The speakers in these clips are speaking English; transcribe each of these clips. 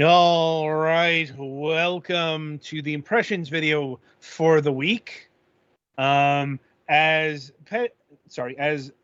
All right, welcome to the impressions video for the week. As the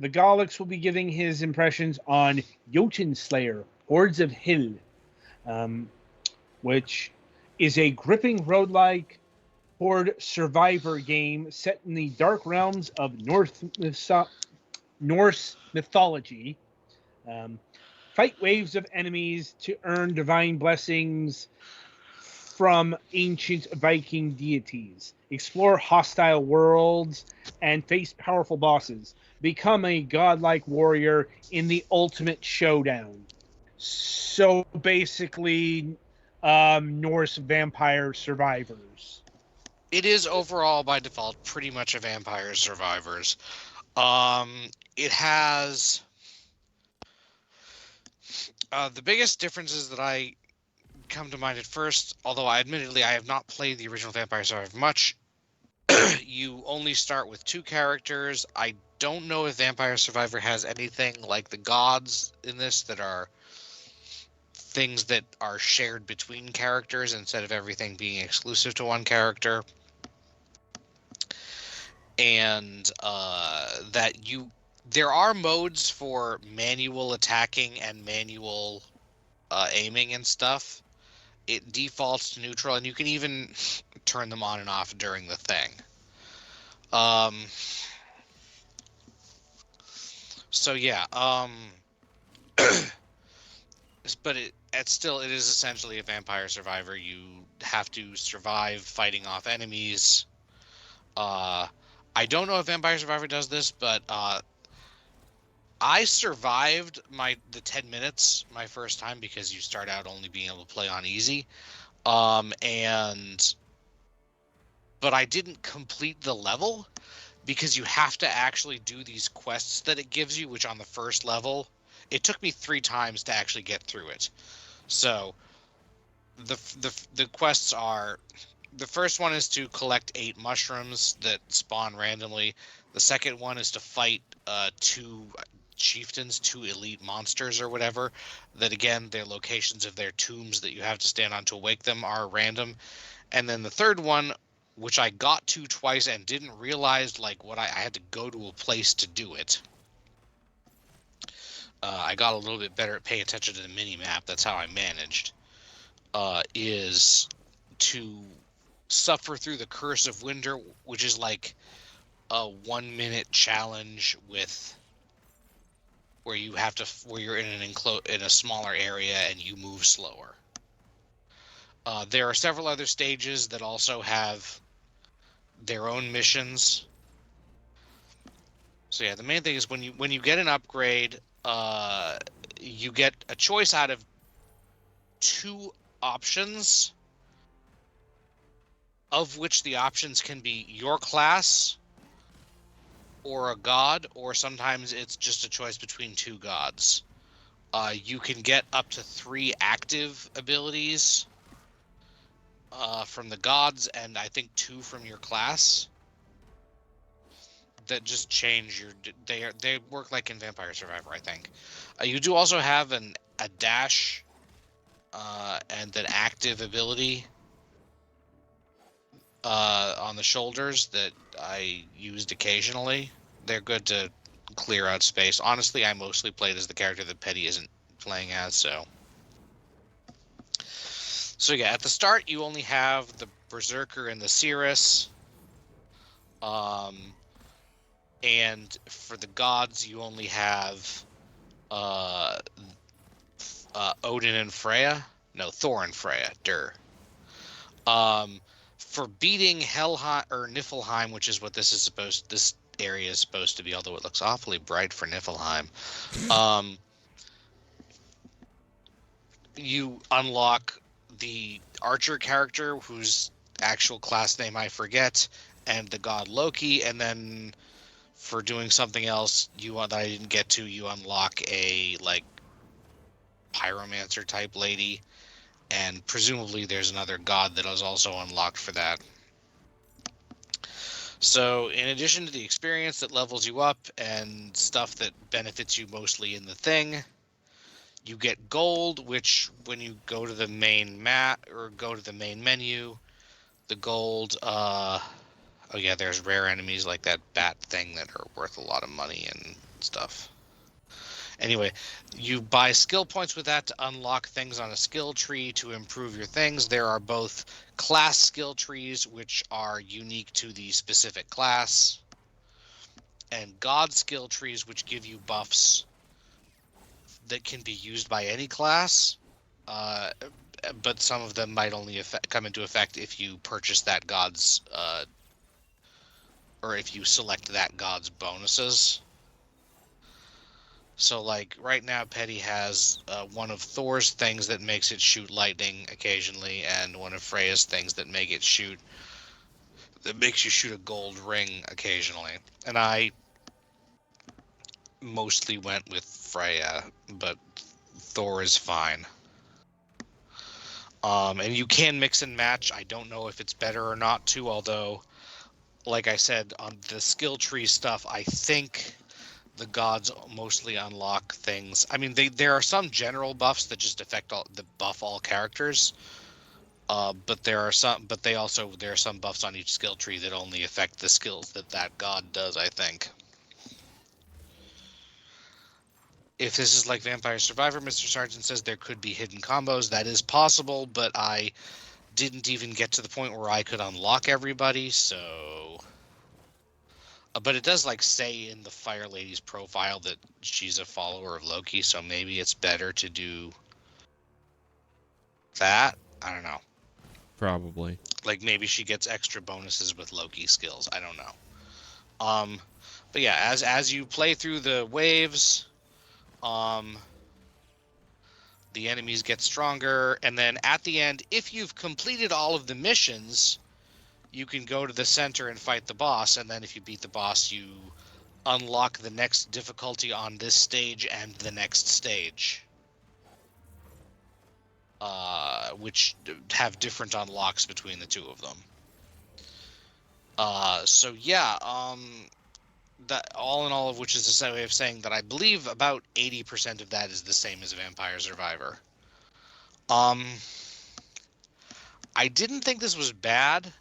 Galix will be giving his impressions on Jotunnslayer, Hordes of Hill, um, which is a gripping roguelike horde survivor game set in the dark realms of Norse mythology. Um, Fight waves of enemies to earn divine blessings from ancient Viking deities, explore hostile worlds, and face powerful bosses. Become a godlike warrior in the ultimate showdown. So basically, Norse vampire survivors. It is overall by default pretty much a Vampire Survivors. It has the biggest differences that I come to mind at first, although I have not played the original Vampire Survivor much. You only start with two characters. I don't know if Vampire Survivor has anything like the gods in this that are things that are shared between characters instead of everything being exclusive to one character. And there are modes for manual attacking and manual aiming and stuff. It defaults to neutral, and you can even turn them on and off during the thing. So yeah, but it is essentially a Vampire Survivor. You have to survive fighting off enemies. I don't know if Vampire Survivor does this, but I survived the 10 minutes my first time because you start out only being able to play on easy. But I didn't complete the level because you have to actually do these quests that it gives you, which on the first level, it took me 3 times to actually get through it. So the quests are, the first one is to collect 8 mushrooms that spawn randomly. The second one is to fight 2 chieftains, 2 elite monsters or whatever, that again, their locations of their tombs that you have to stand on to awake them are random. And then the third one, which I got to twice and didn't realize I had to go to a place to do it. I got a little bit better at paying attention to the mini map. That's how I managed. Is to suffer through the Curse of Winter, which is like a 1-minute challenge where you're in in a smaller area and you move slower. There are several other stages that also have their own missions. So yeah, the main thing is when you get an upgrade, you get a choice out of 2 options, of which the options can be your class or a god, or sometimes it's just a choice between 2 gods. You can get up to 3 active abilities from the gods, and I think 2 from your class. That just change they work like in Vampire Survivor, I think. You do also have a dash and an active ability on the shoulders that I used occasionally. They're good to clear out space. Honestly, I mostly played as the character that Petty isn't playing as, so. So yeah, at the start you only have the Berserker and the Cirrus. And for the gods you only have Odin and Freya. No, Thor and Freya. For beating Helheim or Niflheim, which is what this area is supposed to be, although it looks awfully bright for Niflheim. You unlock the archer character, whose actual class name I forget, and the god Loki, and then for doing something else that I didn't get to, you unlock a pyromancer type lady, and presumably there's another god that is also unlocked for that. So in addition to the experience that levels you up and stuff that benefits you mostly in the thing, You get gold, which when you go to the main map or go to the main menu, the gold, oh yeah, there's rare enemies like that bat thing that are worth a lot of money and stuff. Anyway, you buy skill points with that to unlock things on a skill tree to improve your things. There are both class skill trees, which are unique to the specific class, and god skill trees, which give you buffs that can be used by any class. But some of them might only come into effect if you purchase that god's, or if you select that god's bonuses. So, like, right now, Petty has one of Thor's things that makes it shoot lightning occasionally, and one of Freya's things that makes you shoot a gold ring occasionally. And I mostly went with Freya, but Thor is fine. And you can mix and match. I don't know if it's better or not to, although, like I said, on the skill tree stuff, I think the gods mostly unlock things. I mean, there are some general buffs that just buff all characters. But there are some buffs on each skill tree that only affect the skills that god does, I think. If this is like Vampire Survivor, Mr. Sargent says there could be hidden combos. That is possible, but I didn't even get to the point where I could unlock everybody, so... But it does, like, say in the Fire Lady's profile that she's a follower of Loki, so maybe it's better to do that? I don't know. Probably. Like, maybe she gets extra bonuses with Loki skills. I don't know. But yeah, as you play through the waves, the enemies get stronger, and then at the end, if you've completed all of the missions, you can go to the center and fight the boss, and then if you beat the boss, you unlock the next difficulty on this stage and the next stage. Which have different unlocks between the two of them. So yeah, that all in all of which is a way of saying that I believe about 80% of that is the same as Vampire Survivor. I didn't think this was bad.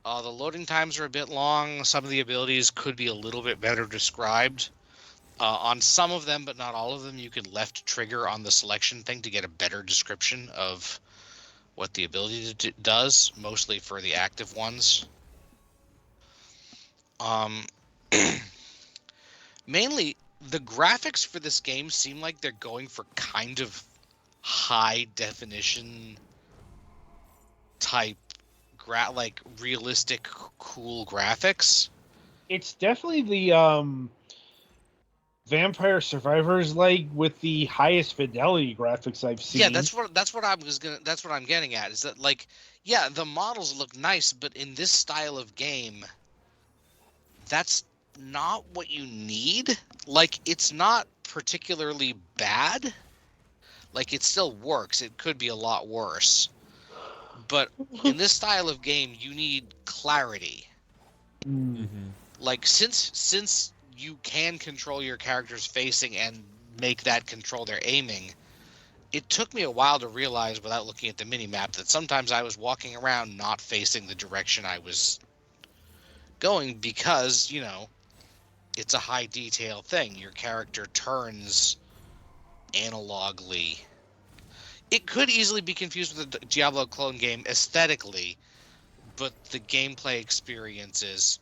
The loading times are a bit long. Some of the abilities could be a little bit better described. On some of them, but not all of them, you can left trigger on the selection thing to get a better description of what the ability does, mostly for the active ones. Mainly, the graphics for this game seem like they're going for kind of high definition type, like realistic, cool graphics. It's definitely the Vampire Survivors like with the highest fidelity graphics I've seen. Yeah, that's what I'm getting at, is that, like, yeah, the models look nice, but in this style of game, that's not what you need. Like, it's not particularly bad. Like, it still works. It could be a lot worse. But in this style of game, you need clarity. Mm-hmm. Like, since you can control your character's facing and make that control their aiming, it took me a while to realize without looking at the minimap that sometimes I was walking around not facing the direction I was going because, you know, it's a high detail thing. Your character turns analogly. It could easily be confused with a Diablo clone game aesthetically, but the gameplay experience is...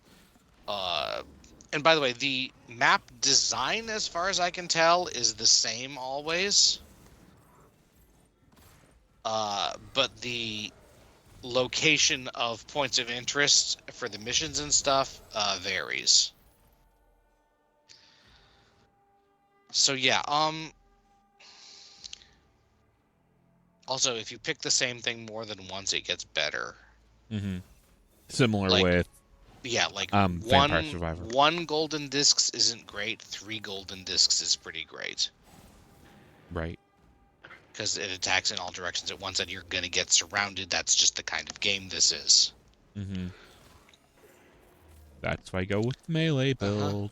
and by the way, the map design, as far as I can tell, is the same always. But the location of points of interest for the missions and stuff varies. So yeah, also, if you pick the same thing more than once, it gets better. Mm-hmm. Similar like, with... Yeah, like Vampire Survivor. one golden discs isn't great. 3 golden discs is pretty great. Right. Because it attacks in all directions at once, and you're going to get surrounded. That's just the kind of game this is. Mm-hmm. That's why I go with melee build.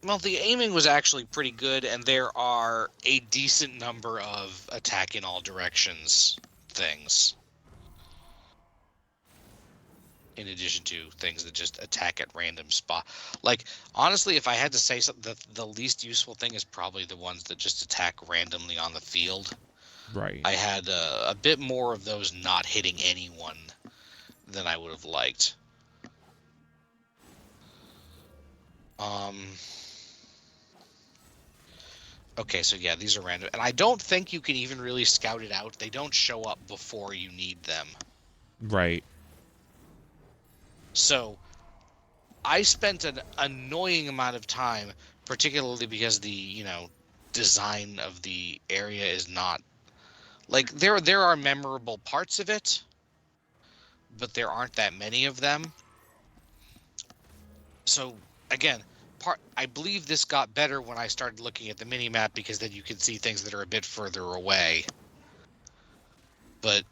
Well, the aiming was actually pretty good, and there are a decent number of attack in all directions things. In addition to things that just attack at random spot. Like, honestly, if I had to say something, the least useful thing is probably the ones that just attack randomly on the field. Right. I had a bit more of those not hitting anyone than I would have liked. Okay, so yeah, these are random. And I don't think you can even really scout it out. They don't show up before you need them. Right. So I spent an annoying amount of time, particularly because the, design of the area is not like there are memorable parts of it, but there aren't that many of them. So again, I believe this got better when I started looking at the mini map, because then you can see things that are a bit further away. But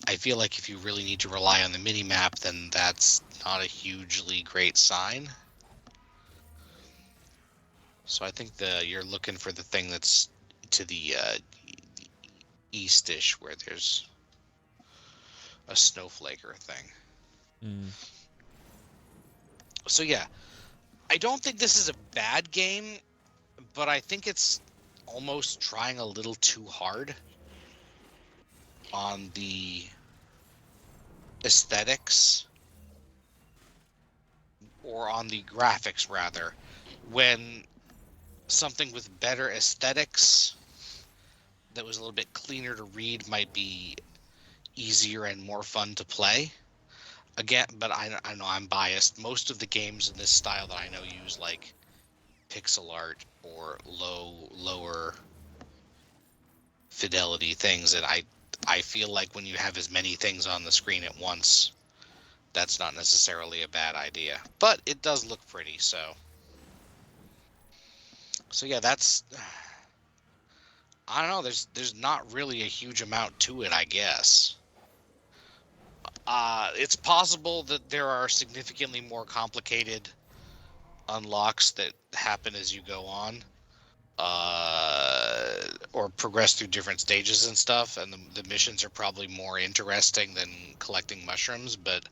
I feel like if you really need to rely on the mini map, then that's not a hugely great sign. So I think you're looking for the thing that's to the eastish, where there's a snowflaker thing. Mm. So yeah, I don't think this is a bad game, but I think it's almost trying a little too hard on the aesthetics, or on the graphics rather, when something with better aesthetics that was a little bit cleaner to read might be easier and more fun to play. Again, but I know I'm biased. Most of the games in this style that I know use like pixel art or lower fidelity things, and I feel like when you have as many things on the screen at once, that's not necessarily a bad idea. But it does look pretty, so yeah, that's, I don't know, there's not really a huge amount to it, I guess. It's possible that there are significantly more complicated unlocks that happen as you go on, or progress through different stages and stuff, and the missions are probably more interesting than collecting mushrooms. But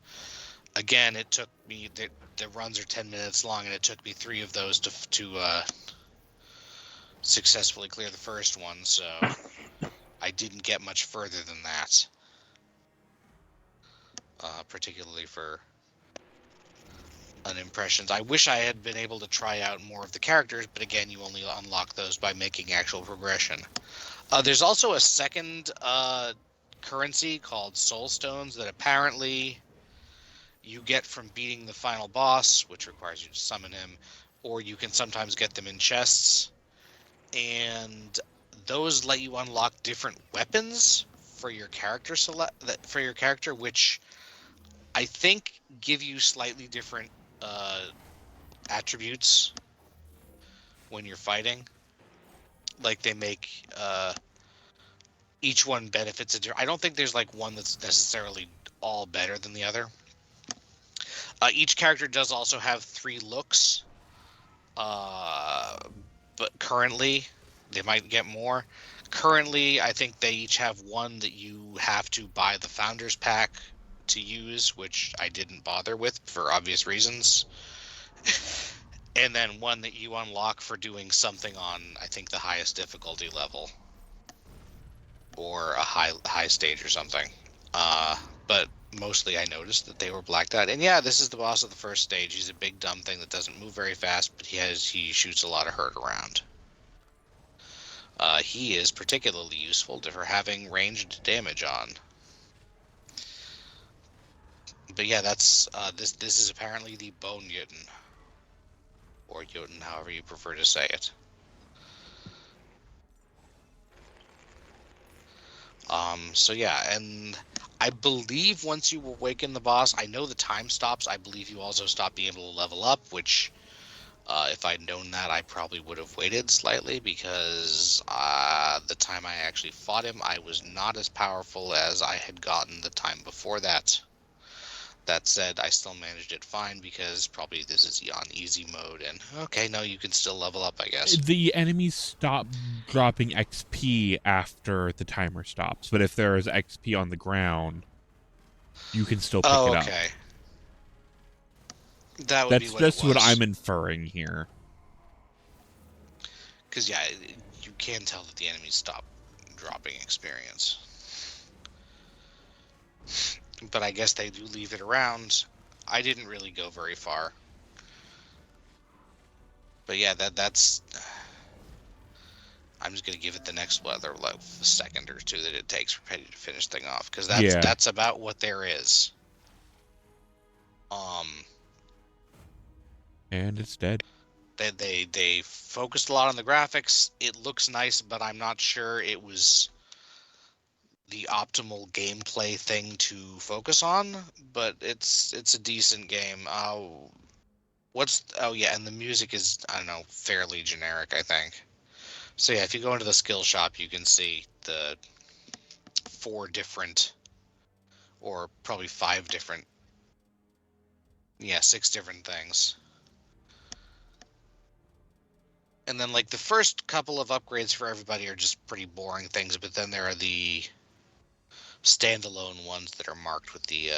again, it took me, the runs are 10 minutes long, and it took me 3 of those to successfully clear the first one, so I didn't get much further than that. Particularly for unimpressions. I wish I had been able to try out more of the characters, but again, you only unlock those by making actual progression. There's also a second currency called Soul Stones that apparently you get from beating the final boss, which requires you to summon him, or you can sometimes get them in chests, and those let you unlock different weapons for your character which I think give you slightly different attributes when you're fighting. Like, they make each one benefits a different. I don't think there's like one that's necessarily all better than the other. Each character does also have 3 looks, but currently they might get more. Currently, I think they each have one that you have to buy the Founders Pack to use, which I didn't bother with for obvious reasons. And then one that you unlock for doing something on, I think, the highest difficulty level, or a high stage or something. But mostly I noticed that they were blacked out. And yeah, this is the boss of the first stage. He's a big dumb thing that doesn't move very fast, but he shoots a lot of hurt around. He is particularly useful for having ranged damage on. But yeah, that's this is apparently the Bone Jotun, or Jotun, however you prefer to say it. So yeah, and I believe once you awaken the boss, I know the time stops. I believe you also stop being able to level up, which if I'd known that, I probably would have waited slightly, because the time I actually fought him, I was not as powerful as I had gotten the time before that. That said, I still managed it fine because probably this is on easy mode, and okay, no, you can still level up, I guess. The enemies stop dropping XP after the timer stops, but if there is XP on the ground, you can still pick Oh, it up. okay. That would be That's what it just what was. I'm inferring here. Because, yeah, you can tell that the enemies stop dropping experience. But I guess they do leave it around. I didn't really go very far. But yeah, that's... I'm just going to give it the next weather, like a second or two that it takes for Petty to finish thing off. Because that's about what there is. And it's dead. They focused a lot on the graphics. It looks nice, but I'm not sure it was the optimal gameplay thing to focus on. But it's a decent game. Oh yeah, and the music is, I don't know, fairly generic, I think. So yeah, if you go into the skill shop, you can see the 4 different, or probably 5 different, 6 different things. And then, like, the first couple of upgrades for everybody are just pretty boring things, but then there are the standalone ones that are marked with the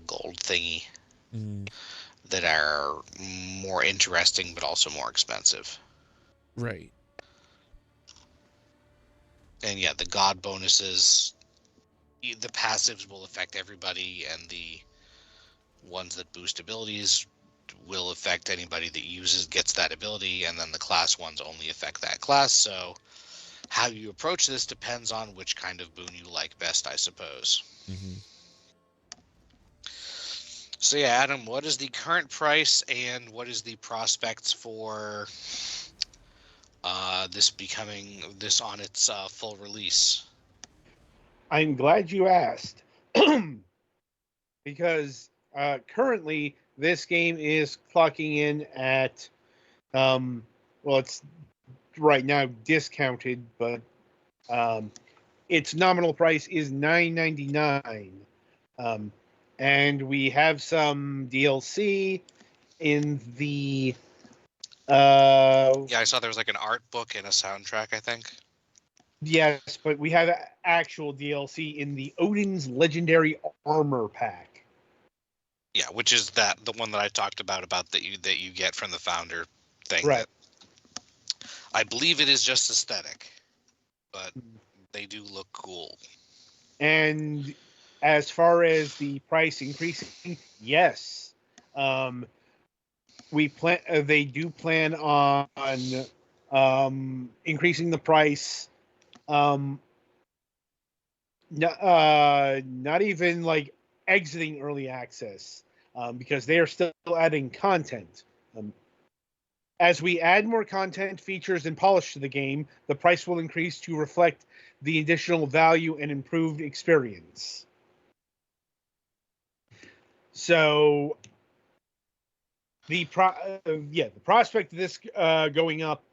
gold thingy that are more interesting, but also more expensive. Right. And yeah, the god bonuses, the passives will affect everybody, and the ones that boost abilities will affect anybody that gets that ability, and then the class ones only affect that class. So how you approach this depends on which kind of boon you like best, I suppose. Mm-hmm. So yeah, Adam, what is the current price, and what is the prospects for this on its full release? I'm glad you asked. Because currently this game is clocking in at, it's right now discounted, but its nominal price is $9.99. And we have some DLC in the... Yeah, I saw there was like an art book and a soundtrack, I think. Yes, but we have actual DLC in the Odin's Legendary Armor Pack. Yeah, which is the one that I talked about that you get from the founder thing. Right. That I believe it is just aesthetic, but they do look cool. And as far as the price increasing, yes, they do plan on increasing the price. Not even like exiting early access, because they are still adding content. As we add more content, features, and polish to the game, the price will increase to reflect the additional value and improved experience. So, the prospect of this going up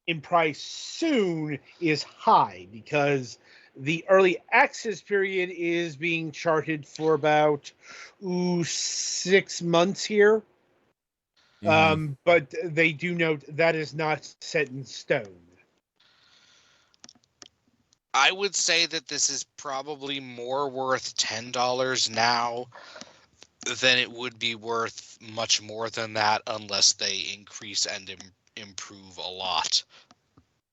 in price soon is high, because the early access period is being charted for about 6 months here. But they do note that is not set in stone. I would say that this is probably more worth $10 now than it would be worth much more than that, unless they increase and improve a lot.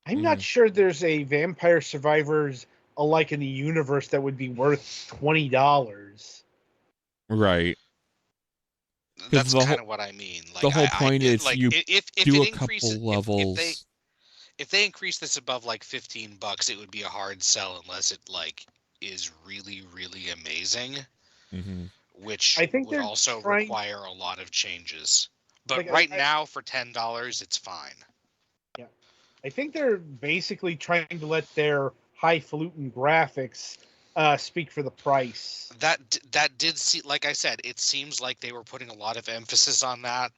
I'm not sure there's a Vampire Survivors alike in the universe that would be worth $20. Right. That's kind of what I mean. Like, the whole point is like, you if do it a couple increases, levels. If they increase this above like $15, it would be a hard sell unless it like is really, really amazing. Which I think would also require a lot of changes. But like, now for $10, it's fine. Yeah, I think they're basically trying to let their highfalutin graphics speak for the price. That did see, like I said, it seems like they were putting a lot of emphasis on that.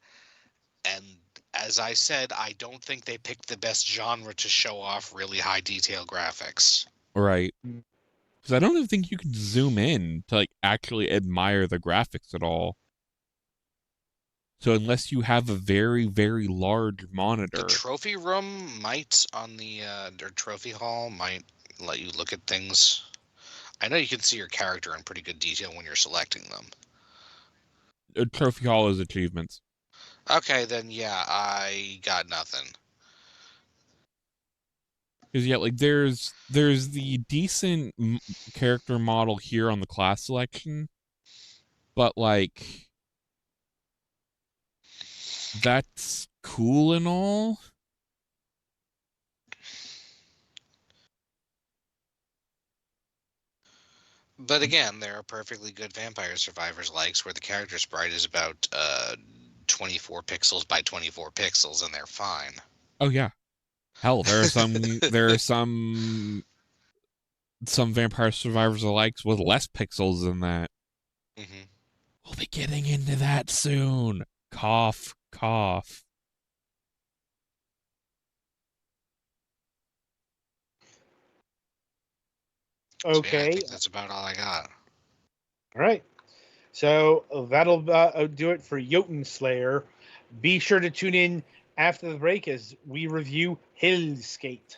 And as I said, I don't think they picked the best genre to show off really high detail graphics. Right. Because I don't even think you can zoom in to like actually admire the graphics at all. So unless you have a very, very large monitor. The trophy room might on the or trophy hall might let you look at things. I know you can see your character in pretty good detail when you're selecting them. A trophy hall is achievements. Okay, then yeah, I got nothing. Because yeah, like there's the decent character model here on the class selection, but like that's cool and all. But again, there are perfectly good Vampire Survivors likes where the character sprite is about 24 pixels by 24 pixels, and they're fine. Oh yeah, hell, there are some Vampire Survivors alikes with less pixels than that. Mm-hmm. We'll be getting into that soon. Cough, cough. So, yeah, I Okay. think that's about all I got. All right. So that'll do it for Jotunnslayer. Be sure to tune in after the break as we review Hillskate.